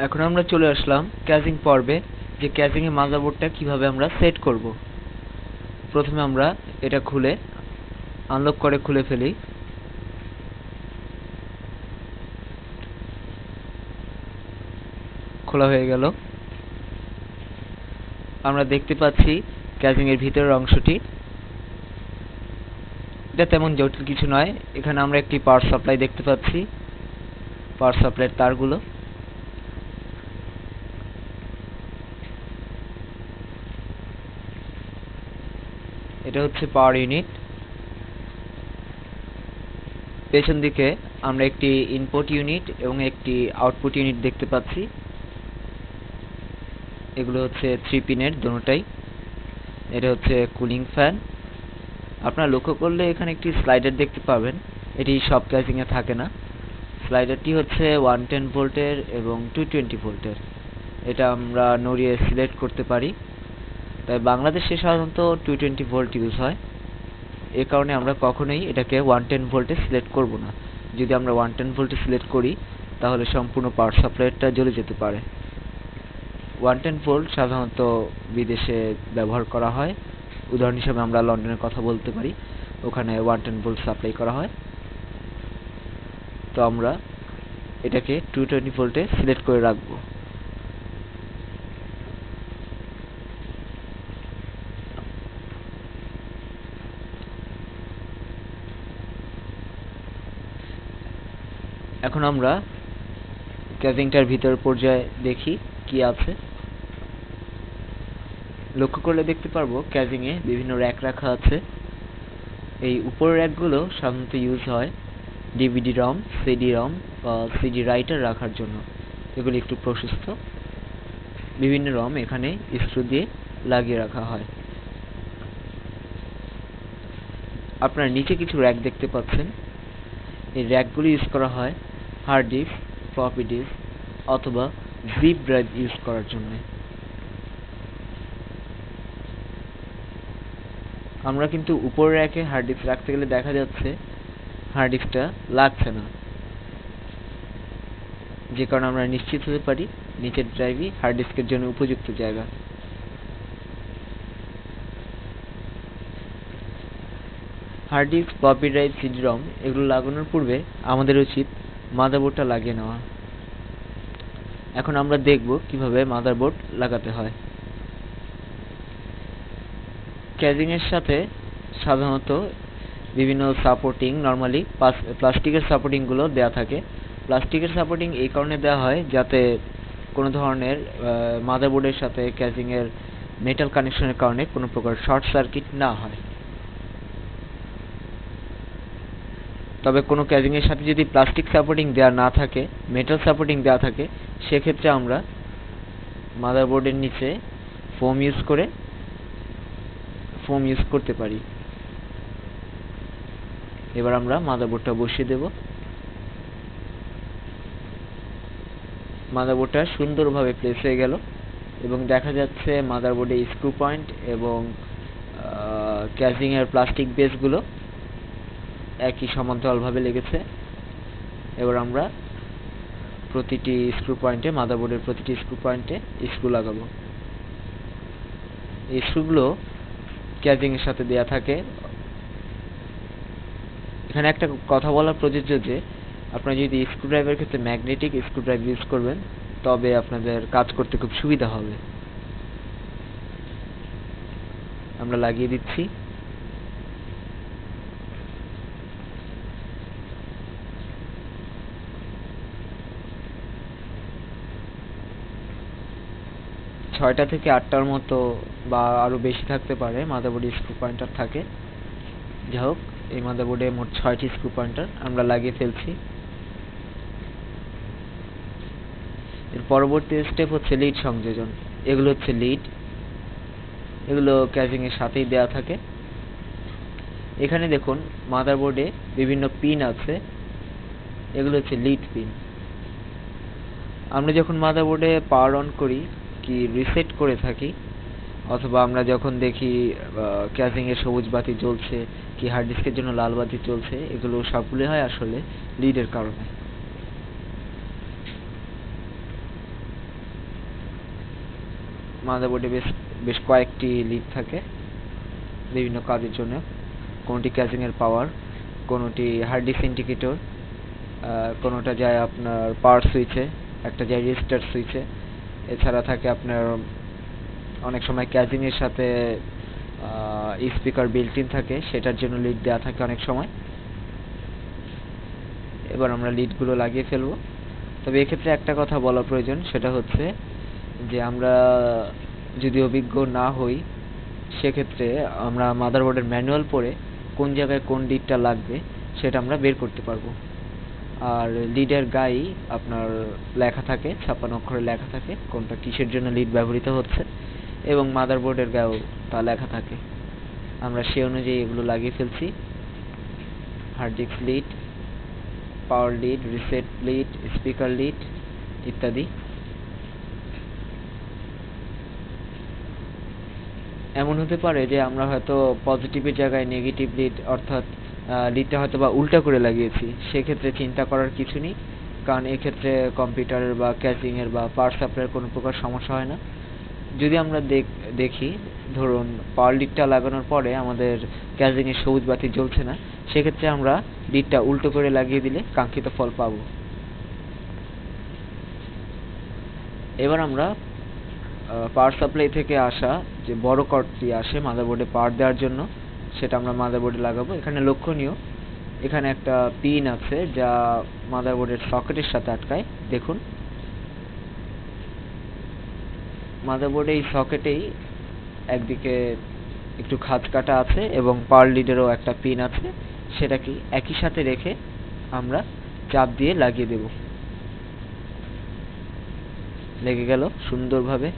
এখন আমরা চলে আসলাম ক্যাচিং পর্বে, যে ক্যাচিং এ মাদারবোর্ডটা কিভাবে আমরা সেট করব। প্রথমে আমরা এটা খুলে আনলক করে খুলে ফেলি। খোলা হয়ে গেল। আমরা দেখতে পাচ্ছি ক্যাচিং এর ভিতরের অংশটি। এটা তেমন জটিল কিছু নয়। এখানে আমরা একটি পাওয়ার সাপ্লাই দেখতে পাচ্ছি, পাওয়ার সাপ্লাইয়ের তারগুলো। এটা হচ্ছে পাওয়ার ইউনিট। পেছন দিকে আমরা একটি ইনপুট ইউনিট এবং একটি আউটপুট ইউনিট দেখতে পাচ্ছি। এগুলো হচ্ছে 3 পিনের দোনোটাই। এটা হচ্ছে কুলিং ফ্যান। আপনারা লক্ষ্য করলে এখানে একটি স্লাইডার দেখতে পাবেন, এটি সব ক্যাচিং এ থাকে না। স্লাইডারটি হচ্ছে 110 ভোল্টের এবং 220 ভোল্টের। এটা আমরা নড়িয়ে সিলেক্ট করতে পারি। তাই বাংলাদেশে সাধারণত 220 ভোল্ট ইউজ হয়। এই কারণে আমরা কখনোই এটাকে 110 ভোল্টে সিলেক্ট করব না। যদি আমরা 110 ভোল্টে সিলেক্ট করি তাহলে সম্পূর্ণ পাওয়ার সাপ্লাইটা জ্বলে যেতে পারে। 110 ভোল্ট সাধারণত বিদেশে ব্যবহার করা হয়। উদাহরণ হিসেবে আমরা লন্ডনের কথা বলতে পারি, ওখানে 110 ভোল্ট সাপ্লাই করা হয়। তো আমরা এটাকে 220 ভোল্টে সিলেক্ট করে রাখবো। এখন আমরা ক্যাচিংটার ভিতর পর্যায়ে দেখি কি আছে। লক্ষ্য করলে দেখতে পারবো ক্যাচিং এ বিভিন্ন র্যাক রাখা আছে। এই উপরের র্যাকগুলো সাধারণত ইউজ হয় ডিভিডি রম, সিডি রম বা সিডি রাইটার রাখার জন্য। এগুলি একটু প্রশস্ত। বিভিন্ন রম এখানে স্ক্রু দিয়ে লাগিয়ে রাখা হয়। আপনারা নিচে কিছু র্যাক দেখতে পাচ্ছেন। এই র্যাকগুলি ইউজ করা হয় হার্ড ডিস্ক, ফ্লপি ডিস্ক অথবা জিপ ড্রাইভ ইউজ করার জন্য। আমরা কিন্তু উপরের র্যাকে হার্ড ডিস্ক রাখতে গেলে দেখা যাচ্ছে হার্ড ডিস্কটা লাগছে না, যে কারণে আমরা নিশ্চিত হতে পারি নিচের ড্রাইভই হার্ড ডিস্কের জন্য উপযুক্ত জায়গা। Hard disk, floppy drive, CD ROM এগুলো লাগানোর পূর্বে আমাদের উচিত মাদারবোর্ডটা লাগিয়ে নেওয়া। এখন আমরা দেখব কিভাবে মাদারবোর্ড লাগাতে হয়। ক্যাচিং এর সাথে সাধারণত বিভিন্ন সাপোর্টিং, নরমালি প্লাস্টিকের সাপোর্টিং গুলো দেয়া থাকে। প্লাস্টিকের সাপোর্টিং এই কারণে দেওয়া হয় যাতে কোনো ধরনের মাদারবোর্ডের সাথে ক্যাচিং এর মেটাল কানেকশনের কারণে কোনো প্রকার শর্ট সার্কিট না হয়। তবে কোনো ক্যাচিং এর সাথে যদি প্লাস্টিক সাপোর্টিং দেওয়া না থাকে, মেটাল সাপোর্টিং দেওয়া থাকে, সেক্ষেত্রে আমরা মাদারবোর্ডের নিচে ফোম ইউজ করতে পারি। এবার আমরা মাদারবোর্ডটা বসিয়ে দেব। মাদারবোর্ডটা সুন্দরভাবে প্লেস হয়ে গেল এবং দেখা যাচ্ছে মাদারবোর্ডে স্ক্রু পয়েন্ট এবং ক্যাচিং এর প্লাস্টিক বেসগুলো একই সমান্তরালভাবে লেগেছে। এবার আমরা প্রতিটি স্ক্রু পয়েন্টে, মাদারবোর্ডের প্রতিটি স্ক্রু পয়েন্টে স্ক্রু লাগাবো। এই স্ক্রুগুলো ক্যাচিং এর সাথে দেয়া থাকে। এখানে একটা কথা বলা প্রযোজ্য যে আপনারা যদি স্ক্রুড্রাইভারের ক্ষেত্রে ম্যাগনেটিক স্ক্রুড্রাইভ ইউজ করবেন তবে আপনাদের কাজ করতে খুব সুবিধা হবে। আমরা লাগিয়ে দিচ্ছি। ছয়টা থেকে 8টার মতো বা আরো বেশি থাকতে পারে মাদারবোর্ডে স্ক্রু পয়েন্টার থাকে। যাই হোক, এই মাদারবোর্ডে মোট 6টি স্ক্রু পয়েন্টার আমরা লাগিয়ে ফেলছি। এর পরবর্তী স্টেপ হচ্ছে লিড সংযোজন। এগুলো হচ্ছে লিড, এগুলো ক্যাচিং এর সাথেই দেয়া থাকে। এখানে দেখুন মাদারবোর্ডে বিভিন্ন পিন আছে, এগুলো হচ্ছে লিড পিন। আমরা যখন মাদারবোর্ডে পাওয়ার অন করি কি রিসেট করে থাকি, অথবা আমরা যখন দেখি ক্যাচিং এর সবুজ বাতি জ্বলছে কি হার্ড ডিস্কের জন্য লাল বাতি জ্বলছে, এগুলো সবগুলো হয় আসলে লিডের কারণে। মাদারবোর্ডে বেশ বেশ কয়েকটি লিড থাকে বিভিন্ন কাজের জন্য। কোনটি ক্যাচিং এর পাওয়ার, কোনটি হার্ড ডিস্ক ইন্ডিকেটর, কোনটা যায় আপনার পাওয়ার সুইচে, একটা যায় রেজিস্টার সুইচে। এছাড়া থাকে আপনার অনেক সময় ক্যাচিং এর সাথে স্পিকার বিল্ট ইন থাকে, সেটার জন্য লিড দেওয়া থাকে অনেক সময়। এবার আমরা লিডগুলো লাগিয়ে ফেলবো। তবে এক্ষেত্রে একটা কথা বলা প্রয়োজন, সেটা হচ্ছে যে আমরা যদি অভিজ্ঞ না হই সেক্ষেত্রে আমরা মাদারবোর্ডের ম্যানুয়াল পড়ে কোন জায়গায় কোন লিডটা লাগবে সেটা আমরা বের করতে পারবো। আর লিডের গায়ে আপনার লেখা থাকে, 56 অক্ষরে লেখা থাকে কোনটা কিসের জন্য লিড ব্যবহৃত হচ্ছে, এবং মাদারবোর্ডের গায়েও তা লেখা থাকে। আমরা সেই অনুযায়ী এগুলো লাগিয়ে ফেলছি। Hard disk lead, power lead, reset lead, speaker lead ইত্যাদি। এমন হতে পারে যে আমরা হয়তো পজিটিভের জায়গায় নেগেটিভ লিড, অর্থাৎ লিডটা হয়তো বা উল্টা করে লাগিয়েছি। সেক্ষেত্রে চিন্তা করার কিছু নেই, কারণ এক্ষেত্রে কম্পিউটারের বা ক্যাচিং এর বা পাওয়ার সাপ্লাইয়ের কোনো প্রকার সমস্যা হয় না। যদি আমরা দেখি ধরুন পাওয়ার লিডটা লাগানোর পরে আমাদের ক্যাচিং এর সবুজ বাতি জ্বলছে না, সেক্ষেত্রে আমরা লিডটা উল্টো করে লাগিয়ে দিলে কাঙ্ক্ষিত ফল পাবো। এবার আমরা পাওয়ার সাপ্লাই থেকে আসা যে বড় কর্ডটি আসে মাদারবোর্ডে পাওয়ার দেওয়ার জন্য, সেটা আমরা মাদারবোর্ডে লাগাবো। এখানে লক্ষণীয়, এখানে একটা পিন আছে যা মাদারবোর্ডের সকেটের সাথে আটকায়। দেখুন মাদারবোর্ডে এই সকেটেই একদিকে একটু খাঁজ কাটা আছে এবং পাওয়ার লিডেরও একটা পিন আছে, সেটাকে একই সাথে রেখে আমরা চাপ দিয়ে লাগিয়ে দেব। লেগে গেল সুন্দরভাবে।